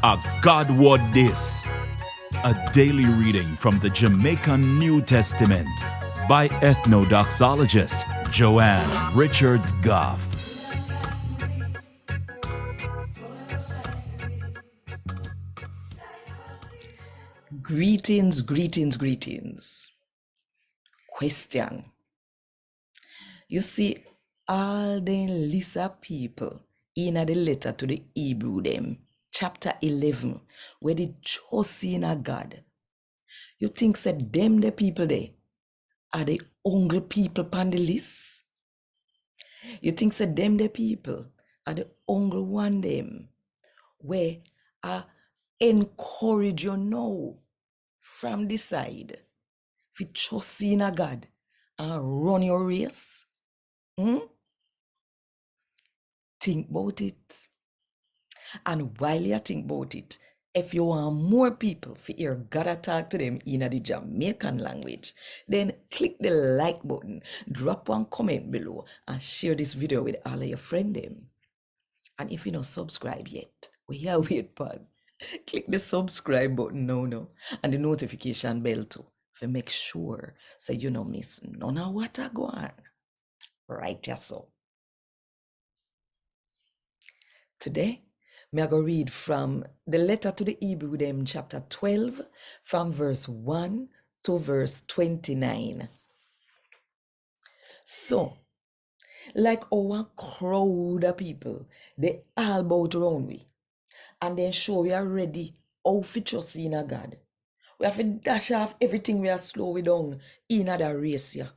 A God Word This, a daily reading from the Jamaican New Testament by Ethnodoxologist Joanne Richards Goffe. Greetings, greetings, greetings. Question. You see, all the list of people in the letter to the Hebrew them, chapter 11, where they trust in a God. You think said them the people there are the only people on the list? You think said them the people are the only one them where I encourage you now from the side if you trust in a God and run your race? Think about it. And while you think about it, if you want more people to hear God talk to them in the Jamaican language, then click the like button, drop one comment below, and share this video with all of your friends. And if you don't subscribe yet, wait, pal. Click the subscribe button now, and the notification bell too, to make sure so you don't miss none of what I go on. Right, yourself. Today, me I go read from the letter to the Hebrew them chapter 12 from verse 1 to verse 29. So, like our crowd of people, they all bout around we and then show we are ready how to trust in a God. We have to dash off everything we are slow we down in that race here.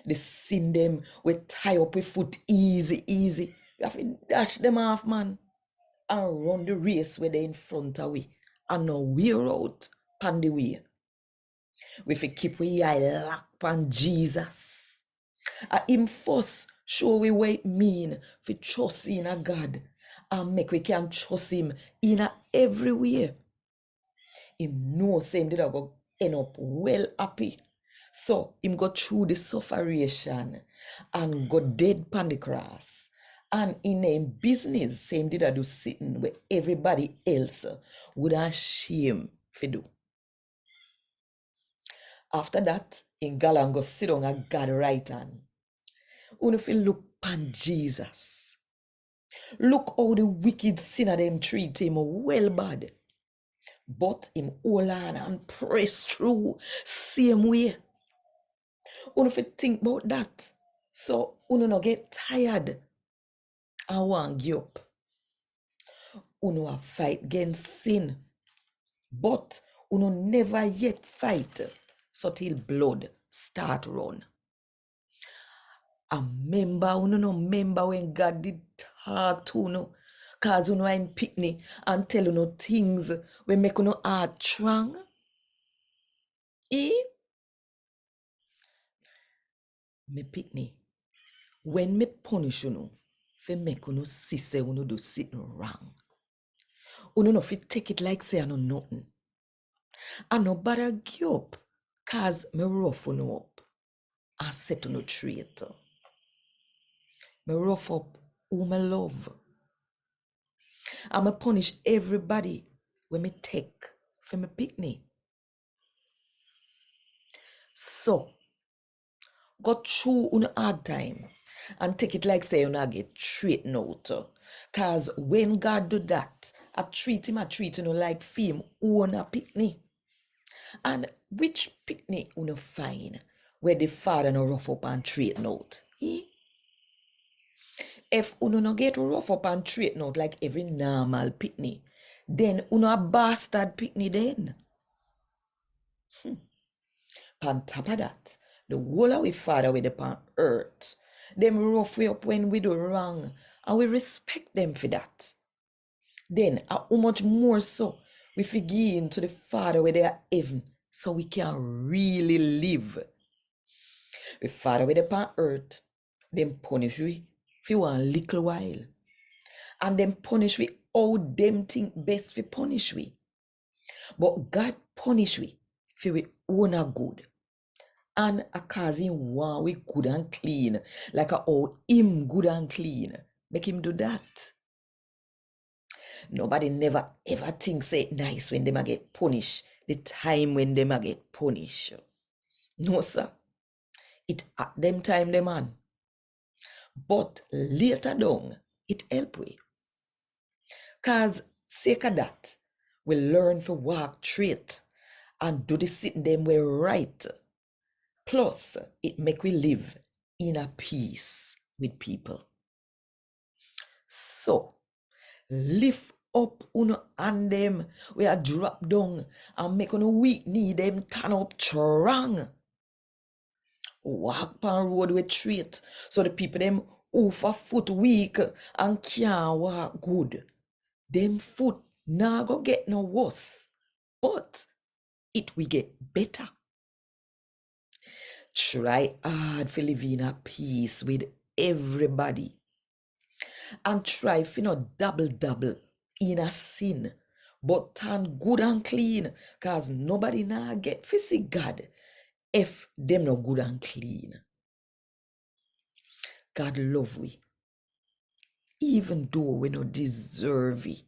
The sin them we tie up with foot easy. We have to dash them off, man, and run the race where they in front of we and now we're out pan the way. We fi keep we eye lock pan Jesus. Him first show we what it mean fi trust in a God and make we can trust him in a every way. Him know same did I go end up well happy. So him go through the sufferation and go dead pan the cross. And in a business, same did I do sitting where everybody else would have shame for do. After that, in Galan go sit on a God right hand. Uno feel look pan Jesus. Look how the wicked sinner them treat him well bad. But him hold on and press through same way. Uno feel think about that. So uno no get tired and want give up. Uno a fight against sin. But uno never yet fight so till blood start run. I remember, uno no remember when God did talk to uno, cause uno in pikni and tell uno things we make uno heart strong. Me pikni, when me punish uno, fe make uno see say uno do something wrong. Uno no fit take it like say I know nothing. I no bother give up, cause me rough uno up and set uno traitor. Me rough up who me love. I me punish everybody when me take for me pikni. So, go through un hard time and take it like say you not get straightened out. Cause when God do that, I treat him like film own a pikni. And which pikni uno find where the father no rough up and straighten out? If uno no get rough up and straighten out like every normal pikni, then uno a bastard pikni then. On top of that, the whole of we father with upon earth, them rough we up when we do wrong, and we respect them for that. Then, how much more so, we forgive into the Father where they are heaven, so we can really live. The Father with upon earth, them punish we for one little while, and them punish we how them think best for punish we. But God punish we for we own a good. And a cause him want we good and clean, like a oh him good and clean. Make him do that. Nobody never ever think say it nice when them a get punished. The time when them a get punished. No, sir. It at them time them man. But later down, it help we. Cause sake of that, we learn to walk straight and do the sitting them way right. Plus, it make we live in a peace with people. So, lift up uno and them we are drop down and make uno weak knee them turn up strong. Walk pan road with straight so the people them who for foot weak and can't walk good. Them foot nah go get no worse, but it will get better. Try hard for live in a peace with everybody. And try for not double in a sin, but turn good and clean, cause nobody now get to see God if them not good and clean. God love we, even though we not deserve it.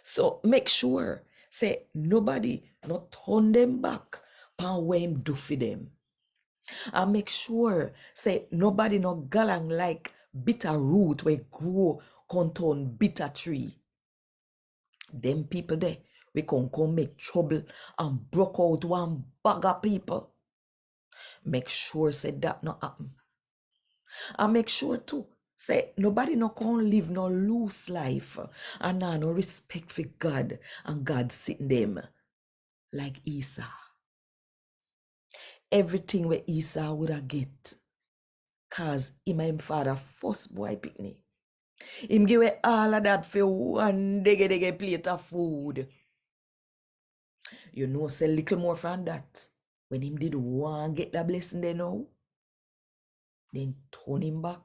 So make sure, say nobody not turn them back pan what him do for them. And make sure, say nobody not galang like bitter root where grow can turn bitter tree. Them people there, we can come make trouble and broke out one bag of people. Make sure say that not happen. And make sure too, say nobody not can live no loose life and now no respect for God and God sitting them like Esau. Everything where Esau would have get, cause him father first boy pikni. Him give away all of that for one dege plate of food. You know, say little more from that. When him did one get the blessing there now, then turn him back.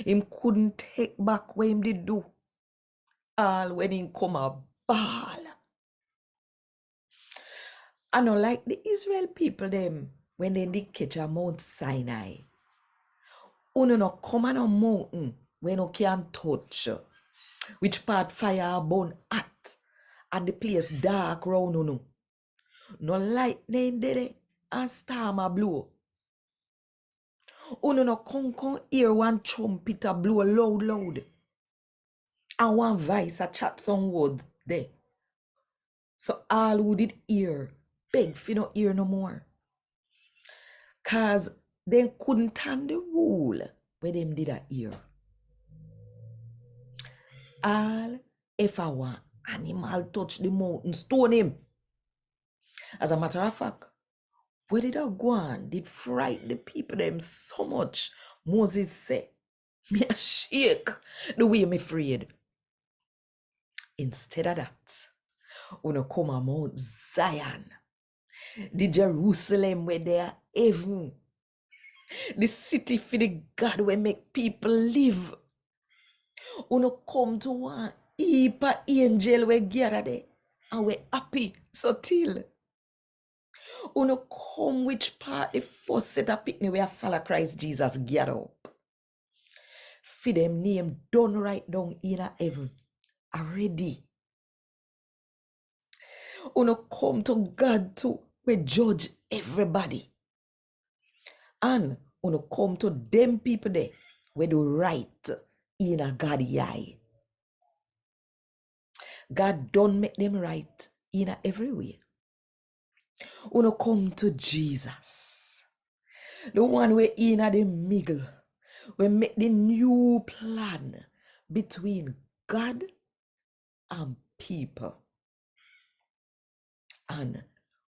Him couldn't take back what him did do. All when him come a ball. I know like the Israel people them when they did catch a Mount Sinai. Uno no come on a mountain when no can touch. Which part fire burn hot and the place dark round uno. No lightning did it and storm a blow. Uno no come hear one trumpet a blow loud. And one voice a chat some words there. So all who did hear, beg for no hear no more. Cause they couldn't turn the rule where them did a hear. All if I want animal touch the mountain, stone him. As a matter of fact, where did I go on? Did frighten the people them so much. Moses said, me a shake the way me afraid. Instead of that, when come a Mount Zion, the Jerusalem where they are heaven, the city for the God where make people live. Uno come to one heap of angel where gather there and we happy so till. Uno come which part the first set of pikni where follow Christ Jesus gather up. For them name done right down in a heaven already. Uno come to God too, we judge everybody. And uno come to them people there, we do right in a God's eye. God don't make them right in a every way. Uno come to Jesus, the one we in a the middle, we make the new plan between God and people. And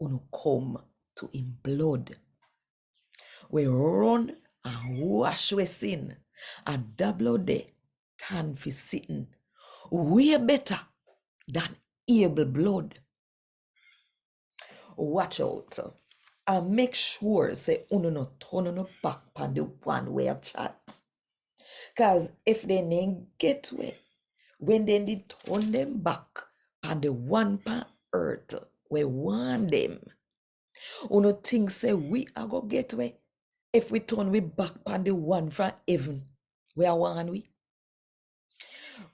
uno come to him blood. We run and wash we sin. And that blood there turn for sitting way better than Abel blood. Watch out. And make sure say uno no turn on back on the one way chat. Cause if they ain't get way, when they need turn them back on the one pan earth, we want them. Uno think say we are go get way. If we turn we back on the one from heaven, where want we?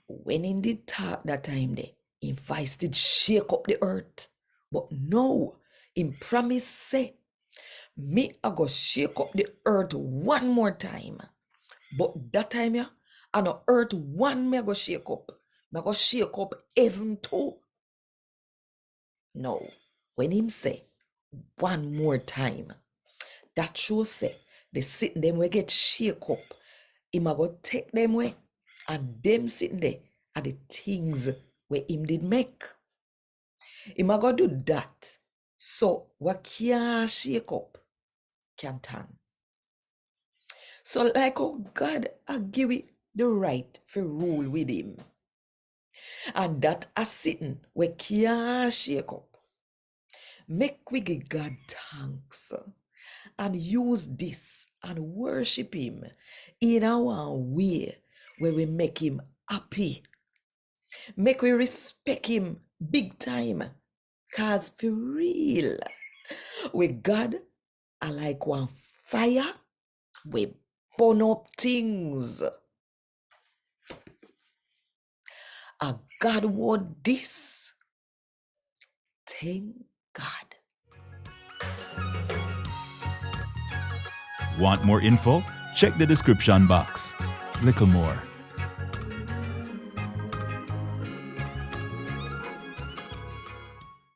When him did talk that time there, him voice did shake up the earth. But no, him promise say, me I go shake up the earth one more time. But that time, yeah, and the earth one me I go shake up. Me I go shake up heaven too. No, when him say one more time, that shows say the sitting them will get shake up. Him a go take them way, and them sitting there are the things where him did make. Him a go do that. So what can't shake up can turn. So like how God a give it the right for rule with him. And that a sitting where can't shake up. Make we give God thanks and use this and worship him in our way where we make him happy. Make we respect him big time. Cause for real, with God, I like one fire, we burn up things. And God want this. Thank God. Want more info? Check the description box. Little more.